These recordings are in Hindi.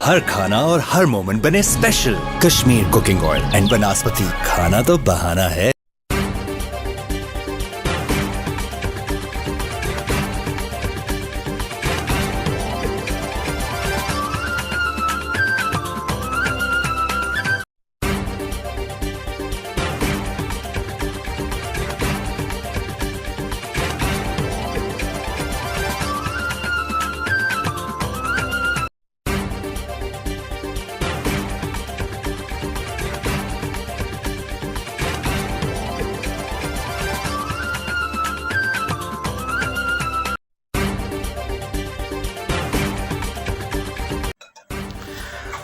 हर खाना और हर मोमेंट बने special. Kashmir cooking oil and banaspati, खाना तो बहाना है।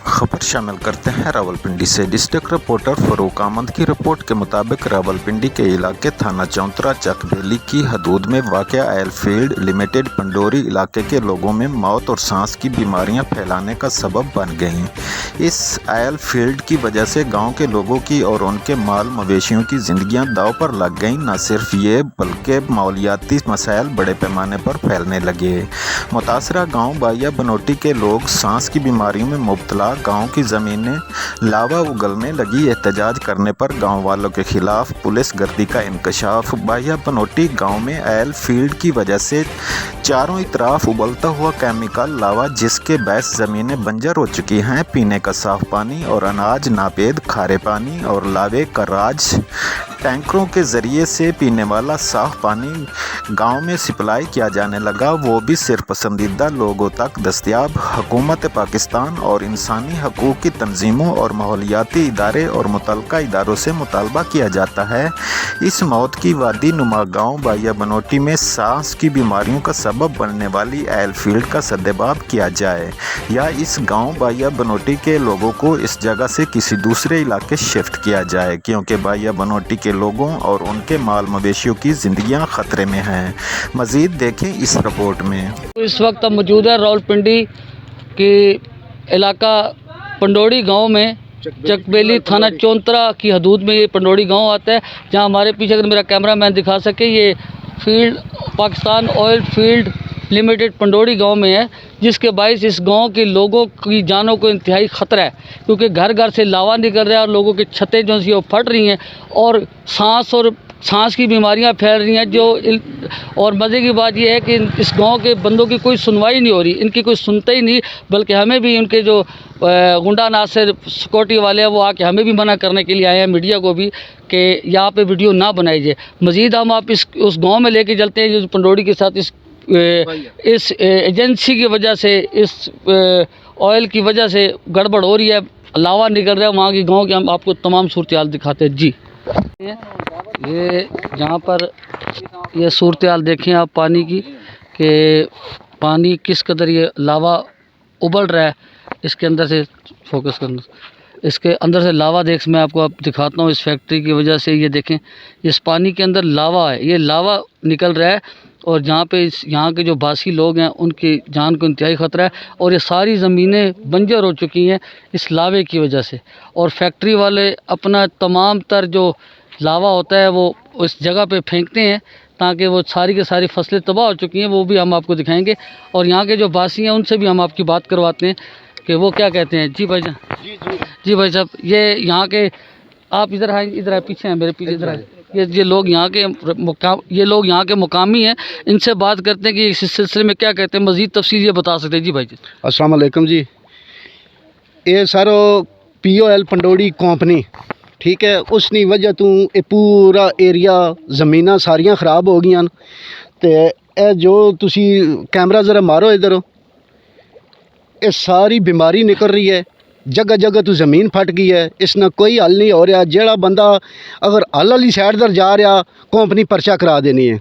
खबर शामिल करते हैं रावलपिंडी से। डिस्ट्रिक्ट रिपोर्टर फरूक अहमद की रिपोर्ट के मुताबिक रावलपिंडी के इलाके थाना चौंतरा चकबेली की हदूद में वाक़या ऑयल फील्ड लिमिटेड पंडोरी इलाके के लोगों में मौत और सांस की बीमारियां फैलाने का सबब बन गईं। इस ऑयल फील्ड की वजह से गांव के लोगों की और उनके माल मवेशियों की ज़िंदगियां दांव पर लग गईं। न सिर्फ ये बल्कि मालियाती मसाइल बड़े पैमाने पर फैलने लगे। मुतासरा गाँव बाया बनोटी के लोग सांस की बीमारियों में मुब्तला गांव की ज़मीनें लावा उगलने लगी। एहतजाज करने पर गांव वालों के खिलाफ पुलिस गर्दी का इंकशाफ। बाया बनोटी गांव में ऑयल फील्ड की वजह से चारों तरफ उबलता हुआ केमिकल लावा, जिसके बायस ज़मीनें बंजर हो चुकी हैं। पीने का साफ पानी और अनाज नापेद खारे पानी और लावे का राज टैंकरों के ज़रिए से पीने वाला साफ़ पानी गांव में सप्लाई किया जाने लगा, वो भी सिर्फ पसंदीदा लोगों तक दस्तयाब। हुकूमत पाकिस्तान और इंसानी हकूक़ की तंजीमों और माहौलियाती इदारे और मुतल्लिका इदारों से मुतालबा किया जाता है इस मौत की वादी नुमा गाँव बाया बनोटी में सांस की बीमारियों का सबब बनने वाली ऑयल फील्ड का सद्देबाब किया जाए, या इस गाँव बाया बनोटी के लोगों को इस जगह से किसी दूसरे इलाके शिफ्ट किया जाए, क्योंकि बाया बनोटी के लोगों और उनके माल मवेशियों की ज़िंदगियां ख़तरे में हैं। मज़ीद देखें इस रिपोर्ट में। इस वक्त हम मौजूद है रावलपिंडी के इलाका पंडोरी गांव में। चकबेली थाना चौंतरा की हदूद में ये पंडोरी गांव आता है, जहां हमारे पीछे अगर मेरा कैमरा मैन दिखा सके, ये field Pakistan oil field limited Pandori गांव में है, जिसके बायस इस गांव के लोगों की जानों को इंतहाई ख़तरा है, क्योंकि घर घर से लावा निकल रहा है और लोगों की छतें जो सी वो फट रही हैं और सांस की बीमारियां फैल रही हैं। और मज़े की बात यह है कि इस गांव के बंदों की कोई सुनवाई नहीं हो रही, इनकी कोई सुनता ही नहीं, बल्कि हमें भी उनके जो गुंडा नासिर सिक्योरिटी वाले हैं वो आके हमें भी मना करने के लिए आए हैं, मीडिया को भी, कि यहाँ पे वीडियो ना बनाई जाए। मज़ीद हम आप उस गाँव में लेके चलते हैं जो पंडोरी के साथ इस एजेंसी की वजह से, इस ऑयल की वजह से गड़बड़ हो रही है, लावा निकल रहा है वहाँ की गांव की। हम आपको तमाम सूरत हाल दिखाते हैं जी। ये जहाँ पर ये सूरत हाल देखें आप पानी की, कि पानी किस कदर ये लावा उबल रहा है। इसके अंदर से फोकस करना, इसके अंदर से लावा मैं आपको दिखाता हूँ। इस फैक्ट्री की वजह से ये देखें, इस पानी के अंदर लावा है, ये लावा निकल रहा है और जहाँ पे यहाँ के जो बासी लोग हैं उनकी जान को इंतहाई ख़तरा है। और ये सारी ज़मीनें बंजर हो चुकी हैं इस लावे की वजह से। और फैक्ट्री वाले अपना तमाम तर जो लावा होता है वो उस जगह पे फेंकते हैं, ताकि वो सारी की सारी फसलें तबाह हो चुकी हैं, वो भी हम आपको दिखाएंगे। और यहाँ के जो बासी हैं उनसे भी हम आपकी बात करवाते हैं कि वो क्या कहते हैं। जी भाईजान, जी भाई साहब, ये यहाँ के, आप इधर आए, इधर आए, पीछे हैं मेरे पीछे, इधर आए। ये लोग यहाँ के मुकामी हैं, इनसे बात करते हैं कि इस सिलसिले में क्या कहते हैं, मज़ीद तफसील ये बता सकते हैं। जी भाई जी, अस्सलाम वालेकुम जी। ये सर POL पंडोरी कंपनी, ठीक है, उसकी वजह तो ये पूरा एरिया ज़मीनां सारियां ख़राब हो गई। तो जो तुसी कैमरा ज़रा मारो इधर, ये सारी बीमारी निकल रही है, जगह जगह तो ज़मीन फट गई है, इसना कोई हल नहीं हो रहा। जेड़ा बंदा अगर हल वाली साइड दर जा रहा, कंपनी पर्चा करा देनी है।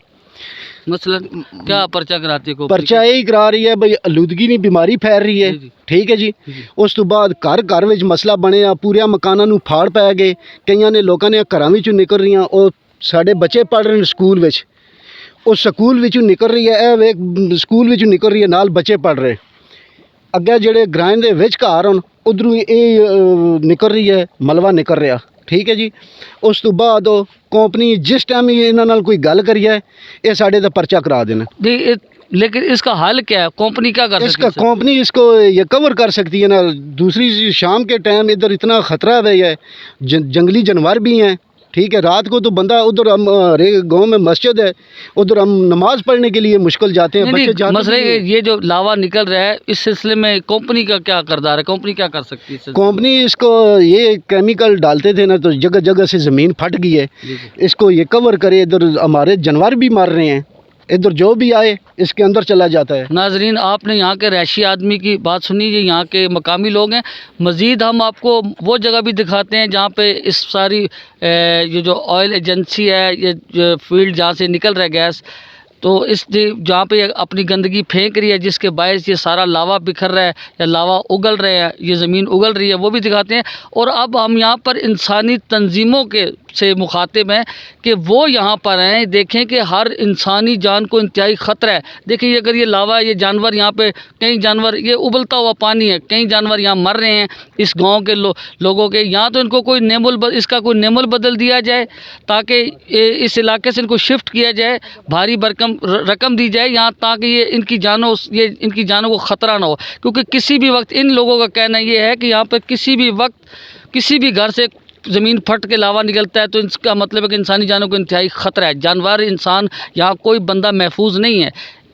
मसलन क्या पर्चा कराती है? पर्चा यही करा रही है भाई आलूदगी नहीं बीमारी फैल रही है, ठीक है जी। उस तो बाद घर घर में मसला बनया, पूरे मकानों नूं फाड़ पै गए, कईयां ने लोगों ने घरों विचों निकल रही, और साडे बच्चे पढ़ रहे हैं स्कूल विच, उस स्कूल विचों निकल रही है, एक स्कूल विचों निकल रही है, नाल बच्चे पढ़ रहे। अगे जेड़े ग्रां दे विच घर होण उधरों ये निकल रही है, मलबा निकल रहा, ठीक है जी। उस तो बाद कंपनी जिस टाइम इन्हां नाल कोई गल करी है, ये साडे दा पर्चा करा देना। लेकिन इसका हल क्या है? कंपनी क्या कर सकती इसका है? कंपनी इसको ये कवर कर सकती है ना। दूसरी चीज़, शाम के टाइम इधर इतना ख़तरा है, जंगली जानवर भी हैं। ठीक है, रात को तो बंदा उधर, हम गांव में मस्जिद है, उधर हम नमाज पढ़ने के लिए मुश्किल जाते हैं, बच्चे जाते मसले भी हैं। ये जो लावा निकल रहा है इस सिलसिले में कंपनी का क्या किरदार है? कंपनी क्या कर सकती है इस सिलसिले में? कंपनी इसको ये केमिकल डालते थे ना, तो जगह जगह से ज़मीन फट गई है, इसको ये कवर करे। इधर हमारे जानवर भी मर रहे हैं, इधर जो भी आए इसके अंदर चला जाता है। नाजरीन, आपने यहाँ के रहायशी आदमी की बात सुनी, ये यहाँ के मकामी लोग हैं। मज़ीद हम आपको वो जगह भी दिखाते हैं जहाँ पे इस सारी ये जो ऑयल एजेंसी है, ये जो फील्ड जहाँ से निकल रहा है गैस, तो इस जहाँ पे अपनी गंदगी फेंक रही है, जिसके बायस ये सारा लावा बिखर रहा है या लावा उगल रहे हैं, ये ज़मीन उगल रही है, वो भी दिखाते हैं। और अब हम यहाँ पर इंसानी तंजीमों के से मुखातिब हैं कि वो यहाँ पर हैं, देखें कि हर इंसानी जान को इंतहाई ख़तरा है। देखिए, अगर ये लावा, ये जानवर यहाँ पे, कई जानवर, ये उबलता हुआ पानी है, कई जानवर यहाँ मर रहे हैं इस गांव के लोगों के। यहाँ तो इनको कोई इसका कोई नेमुल बदल दिया जाए ताकि इस इलाके से इनको शिफ्ट किया जाए, भारी भरकम रकम दी जाए यहाँ, ताकि ये इनकी जानों को ख़तरा ना हो। क्योंकि किसी भी वक्त, इन लोगों का कहना ये है कि यहाँ पर किसी भी वक्त किसी भी घर से ज़मीन फट के लावा निकलता है, तो इसका मतलब है कि इंसानी जानों को इंतहाई ख़तरा है। जानवर, इंसान, यहाँ कोई बंदा महफूज नहीं है।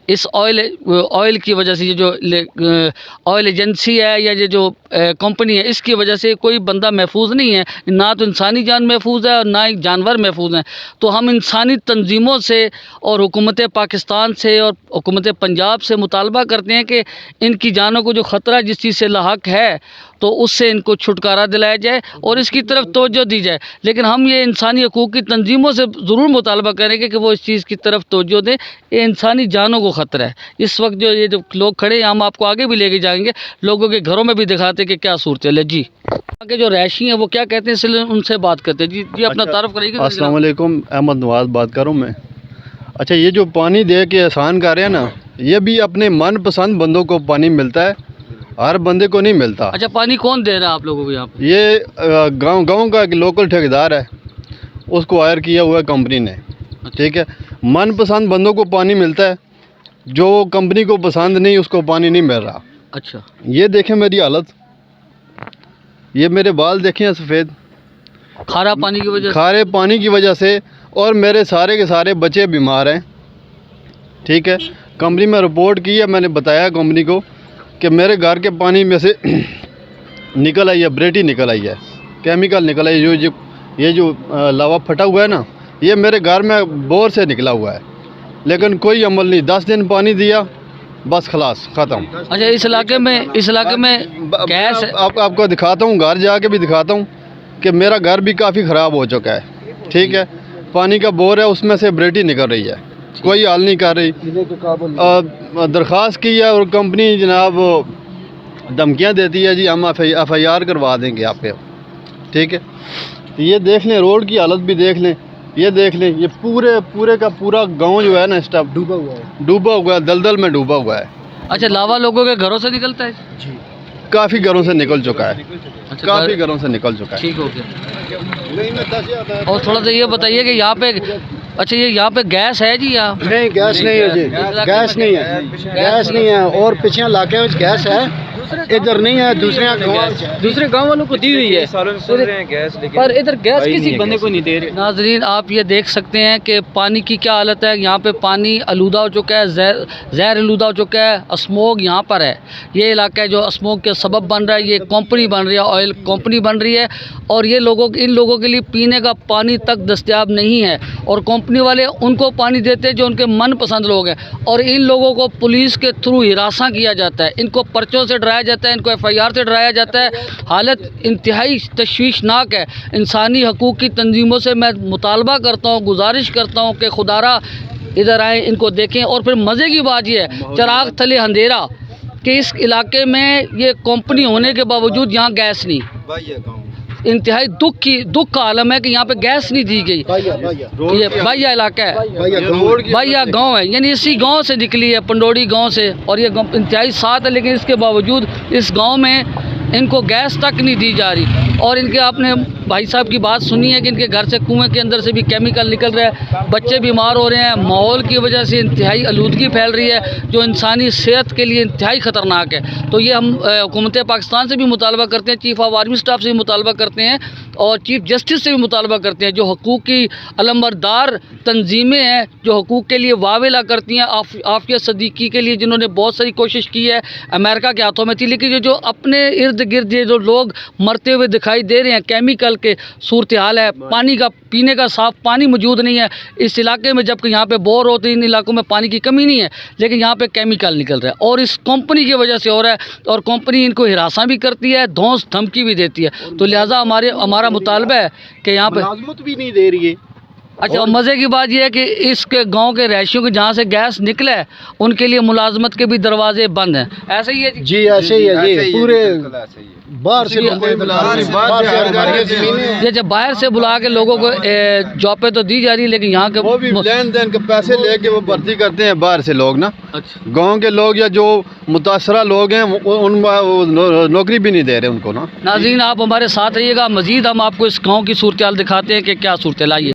इस ऑयल की वजह से, ये जो ऑयल एजेंसी है या ये जो कंपनी है, इसकी वजह से कोई बंदा महफूज नहीं है। ना तो इंसानी जान महफूज है और ना ही जानवर महफूज हैं। तो हम इंसानी तंजीमों से और हुकूमत पाकिस्तान से और हुकूमत पंजाब से मुतालबा करते हैं कि इनकी जानों को जो ख़तरा जिस चीज़ से लाहक है, तो उससे इनको छुटकारा दिलाया जाए और इसकी तरफ तवज्जो दी जाए। लेकिन हम ये इंसानी हकूक़ की तंजीमों से ज़रूर मुतालबा करेंगे कि वो इस चीज़ की तरफ तवज्जो दें। ये इंसानी जानों को ख़तरा है। इस वक्त जो लोग खड़े हैं, हम आपको आगे भी लेके जाएंगे, लोगों के घरों में भी दिखाते हैं कि क्या सूरत है। जी, आगे जो रहायशी हैं वो क्या कहते हैं, इसलिए उनसे बात करते हैं। जी, अपना तारुफ करिएगा। अस्सलाम वालेकुम, अहमद नवाज़ बात कर रहा हूँ मैं। अच्छा, ये जो पानी दे के एहसान कर रहे हैं ना, ये भी अपने मनपसंद बंदों को पानी मिलता है, हर बंदे को नहीं मिलता। अच्छा, पानी कौन दे रहा है आप लोगों को यहाँ पे? ये गांव का एक लोकल ठेकेदार है, उसको हायर किया हुआ है कंपनी ने। ठीक है, मनपसंद बंदों को पानी मिलता है, जो कंपनी को पसंद नहीं उसको पानी नहीं मिल रहा। अच्छा, ये देखें मेरी हालत, ये मेरे बाल देखें सफ़ेद, खारा पानी की वजह से। खारे पानी की वजह से, और मेरे सारे के सारे बच्चे बीमार हैं। ठीक है, कंपनी में रिपोर्ट की है, मैंने बताया कंपनी को कि मेरे घर के पानी में से निकल आई है, ब्रेटी निकल आई है, केमिकल निकल आई। ये जो लावा फटा हुआ है ना, ये मेरे घर में बोर से निकला हुआ है, लेकिन कोई अमल नहीं। 10 दिन पानी दिया, बस खलास, ख़त्म। अच्छा, इस इलाके में गैस है? आपको दिखाता हूँ, घर जाके भी दिखाता हूँ कि मेरा घर भी काफ़ी ख़राब हो चुका है। ठीक है, पानी का बोर है, उसमें से ब्रेटी निकल रही है, कोई हल नहीं कर रही। दरख्वास्त की है और कंपनी जनाब धमकियाँ देती है, जी हम FIR करवा देंगे आप पे। ठीक है, तो ये देख लें, रोड की हालत भी देख लें, ये देख लें, ये पूरे का पूरा गांव जो है ना, इस टाइम डूबा हुआ है, दलदल में डूबा हुआ है। अच्छा, लावा लोगों के घरों से निकलता है? जी, काफ़ी घरों से निकल चुका है। अच्छा, काफ़ी घरों से निकल चुका है। ठीक हो गया। और थोड़ा सा ये बताइए कि यहाँ पे, अच्छा, ये यहाँ पे गैस है जी? यहाँ नहीं, गैस नहीं है जी, गैस नहीं है, गैस नहीं है। और पीछे इलाके में गैस है, इधर नहीं है। दूसरे गांव वालों को दी हुई है, पर इधर गैस किसी बंदे को नहीं दे रहे। नाजरीन, आप ये देख सकते हैं कि पानी की क्या हालत है। यहाँ पे पानी आलूदा हो चुका है, जहर आलूदा हो चुका है। स्मोक यहाँ पर है, ये इलाका है जो स्मोक के सबब बन रहा है। ये कंपनी बन रही है, ऑयल कंपनी बन रही है, और ये इन लोगों के लिए पीने का पानी तक दस्तयाब नहीं है। और कंपनी वाले उनको पानी देते हैं जो उनके मनपसंद लोग हैं, और इन लोगों को पुलिस के थ्रू हिरासा किया जाता है, इनको पर्चों से डराया जाता है, इनको FIR से डराया जाता है। हालत इंतहाई तशवीशनाक है। इंसानी हकूक़ की तंजीमों से मैं मुतालबा करता हूँ, गुजारिश करता हूँ कि खुदारा इधर आएँ, इनको देखें। और फिर मज़े की बात यह है, चिराग तले अंधेरा, कि इस इलाके में ये कंपनी होने के बावजूद यहाँ गैस नहीं। इंतहाई दुख का आलम है कि यहाँ पे गैस नहीं दी गई। ये बाइया इलाका है, बाइया गांव है, यानी इसी गांव से निकली है, पंडोड़ी गांव से, और ये इंतहाई साथ है। लेकिन इसके बावजूद इस गांव में इनको गैस तक नहीं दी जा रही। और इनके आपने भाई साहब की बात सुनी है कि इनके घर से कुएं के अंदर से भी केमिकल निकल रहा है, बच्चे बीमार हो रहे हैं, माहौल की वजह से इंतहाई आलूदगी फैल रही है जो इंसानी सेहत के लिए इंतहाई ख़तरनाक है। तो ये हम हुकूमत पाकिस्तान से भी मुतालबा करते हैं, चीफ़ ऑफ आर्मी स्टाफ से भी मुतालबा करते हैं और चीफ जस्टिस से भी मुतालबा करते हैं। जो हकूक़ की अलमबरदार तंजीमें हैं जो हकूक़ के लिए वावेला करती हैं, आफिया सदीकी के लिए जिन्होंने बहुत सारी कोशिश की है, अमेरिका के हाथों में थी, लेकिन जो अपने इर्द गिर्द ये जो लोग मरते हुए दिखाई दे रहे हैं, केमिकल के सूरत हाल है, पानी का पीने का साफ़ पानी मौजूद नहीं है इस इलाके में, जबकि यहाँ पे बोर होते हैं, इन इलाकों में पानी की कमी नहीं है, लेकिन यहाँ पे केमिकल निकल रहा है और इस कंपनी की वजह से हो रहा है और कंपनी इनको हिरासा भी करती है, धौंस धमकी भी देती है। तो लिहाजा हमारा मुतालबा है कि यहाँ पे मुलाजमत भी नहीं दे रही है। अच्छा, मज़े की बात यह है कि इसके गांव के रहायशियों के जहाँ से गैस निकला है उनके लिए मुलाजमत के भी दरवाजे बंद हैं। ऐसे ही है जी, ऐसे ही है जी, पूरे बाहर से जैसे बाहर से बुला के लोगों को जॉबें तो दी जा रही है, लेकिन यहाँ के वो भी लेन देन के पैसे लेके वो भर्ती करते हैं बाहर से लोग ना। अच्छा, गांव के लोग या जो मुतासरा लोग हैं उन नौकरी भी नहीं दे रहे उनको ना। नाज़रीन आप हमारे साथ रहिएगा, मज़ीद हम आपको इस गाँव की सूरत हाल दिखाते हैं कि क्या सूरत हाल है।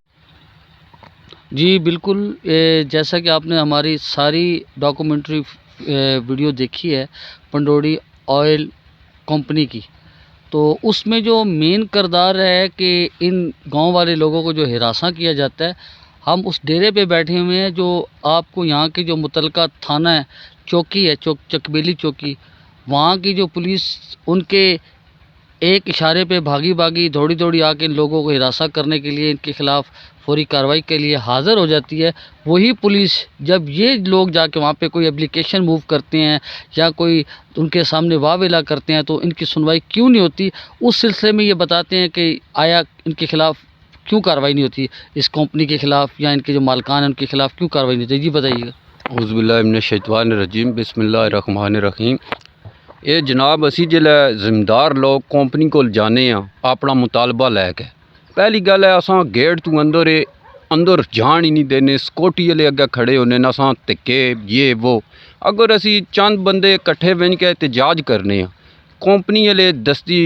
जी बिल्कुल, जैसा कि आपने हमारी सारी डॉक्यूमेंट्री वीडियो देखी है पंडोरी ऑयल कंपनी की, तो उसमें जो मेन किरदार है कि इन गांव वाले लोगों को जो हिरासा किया जाता है, हम उस डेरे पे बैठे हुए हैं जो आपको यहाँ के जो मुतलका थाना है, चौकी है, चकबेली चौकी, वहाँ की जो पुलिस उनके एक इशारे पे भागी दौड़ी दौड़ी आके इन लोगों को हिरासा करने के लिए, इनके ख़िलाफ़ फौरी कार्रवाई के लिए हाज़िर हो जाती है। वही पुलिस जब ये लोग जाके वहाँ पे कोई एप्लीकेशन मूव करते हैं या कोई उनके सामने वावेला करते हैं तो इनकी सुनवाई क्यों नहीं होती, उस सिलसिले में ये बताते हैं कि आया इनके ख़िलाफ़ क्यों कार्रवाई नहीं होती, इस कंपनी के ख़िलाफ़ या इनके जो मालकान हैं उनके ख़िलाफ़ क्यों कार्रवाई नहीं होती। जी बताइएगा। औज़ुबिल्लाहिमिनश्शैतानिर्रजीम बिस्मिल्लाहिर्रहमानिर्रहीम। ये जनाब असी जिले ज़िम्मेदार लोग कंपनी को जाने अपना मुतालबा लैके, पहली गल है असां गेट तू अंदर जान ही नहीं देने, सिक्योरिटी वाले अगे खड़े होने न, असां धिक्के ये वो। अगर असी चंद बंदे इकट्ठे बन के एहतजाज करने कंपनी वाले दस्ती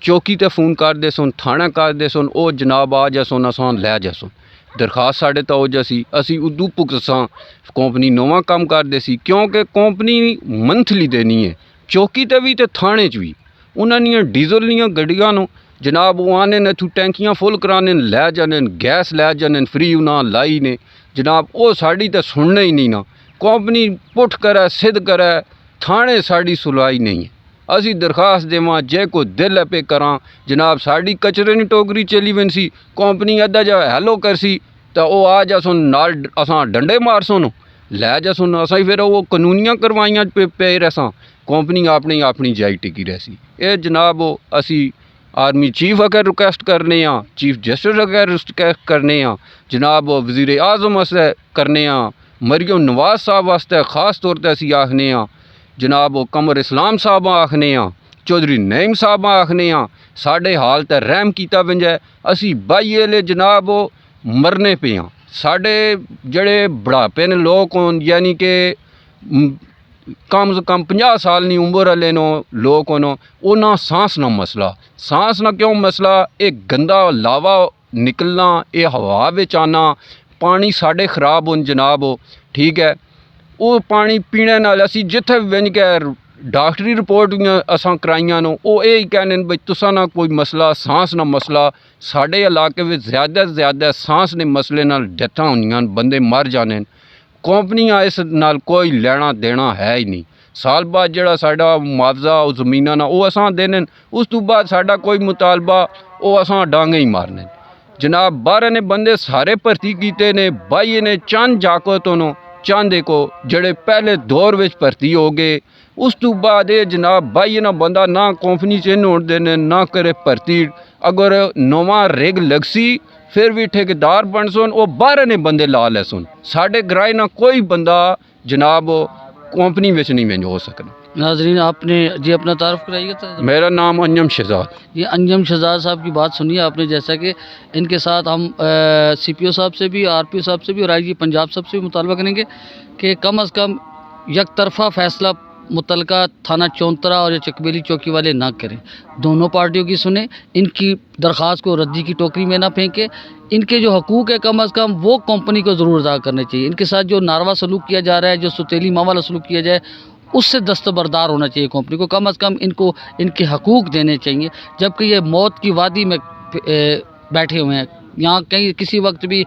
चौकी ते फ़ोन करते सुन, थाना करते सुन, ओ जनाब आ जासुन असां लै जासुन, दरखास्त साढ़े तो हो जासी, असी उदू भुगतसां कंपनी नवा काम करते सी, क्योंकि कंपनी मंथली देनी है चौकी ते भी ते थाने च भी। उन्होंने डीजल दियां गड्डियां नूं जनाब वो आने ने इत्थों टैंकियां फुल कराने लै जाने, गैस लै जाने फ्री उन्हें लाई ने जनाब, वो साड़ी तो सुनने ही नहीं ना। कंपनी पुठ करे सिद्ध करे, थाने साड़ी सुनवाई नहीं है। असी दरखास्त देवां जे कोई दिल है पे करां जनाब, साड़ी कचरे नी टोकरी चली वन सी, कंपनी अद्धा जा हैलो करसी तो वो आ जा सुन नाल असां डंडे मार सुन लै जा सुन, असां फिर वो कानूनियां करवाइयां पे रसां, कंपनी अपनी जाई टिकी रहसी। ये जनाब असी आर्मी चीफ अगर रिक्वेस्ट करने चीफ जस्टिस अगर रिक्वेस्ट करने जनाब वज़ीर आज़म वास्ते करने, मरियम नवाज साहब वास्ते ख़ास तौर पर असी आखने जनाब कमर इस्लाम साहब आखने, चौधरी नईम साहब आखने, साढ़े हाल ते रहम किया वंजे, असी बाईले जनाब मरने पे साढ़े जड़े बुढ़ापे ने लोग होन, यानी कि कम से कम 50 साल की उम्र वाले लोग होना सांस ना मसला, सांस ना क्यों मसला, एक गंदा लावा निकलना, ये हवा विच आना, पानी साढ़े खराब होन जनाब, ठीक है, वो पानी पीने नाल असी जिथे वन के डॉक्टरी रिपोर्ट असां कराइयां नो, वो यही कहने बई तुसा ना कोई मसला, सांस ना मसला। साढ़े इलाके में ज़्यादा से ज़्यादा सांस ने मसले नाल डेथां होंदियां, बंदे मर जाने, कंपनियां इस नाल कोई लेना देना है ही नहीं। साल बाद जड़ा साडा मुआवजा ज़मीनां ना वो असां देने, उस तो बाद साडा कोई मुतालबा वो असां डांगे ही मारने जनाब। 12 ने बंदे सारे भर्ती किए ने, 22 ने चंद जाकतों चंद को जड़े पहले दौर में भर्ती हो गए, उस तो बाद ये जनाब 22 ना बंदा ना कंपनी च होने देने ना करे भर्ती, अगर नवा रेग लगसी फिर भी ठेकेदार बन सुन, वो 12 ने बंदे ला ले सुन, साढ़े ग्राए ना कोई बंदा जनाब कंपनी में नहीं में हो सकना। नाजरीन आपने जी अपना तारुफ कराइएगा। तो मेरा नाम अंजम शहजाद। ये अंजम शहजाद साहब की बात सुनिए आपने, जैसा कि इनके साथ हम CPO साहब से भी, RPO साहब से भी और IG पंजाब साहब से भी मुतालबा करेंगे कि कम अज़ कम एक तरफ़ा फ़ैसला मुतलका थाना चौंतरा और या चकबेली चौकी वाले ना करें। दोनों पार्टियों की सुने, इनकी दरख्वास्त को रद्दी की टोकरी में ना फेंके। इनके जो हकूक़ है कम अज़ कम वो कंपनी को ज़रूर अदा करने चाहिए। इनके साथ जो नारवा सलूक किया जा रहा है, जो सुतेली माँ वाला सलूक किया जाए, उससे दस्तबरदार होना चाहिए कंपनी को। कम अज़ कम इनको इनके हकूक़ देने चाहिए। जबकि ये मौत की वादी में बैठे हुए हैं, यहाँ कहीं किसी वक्त भी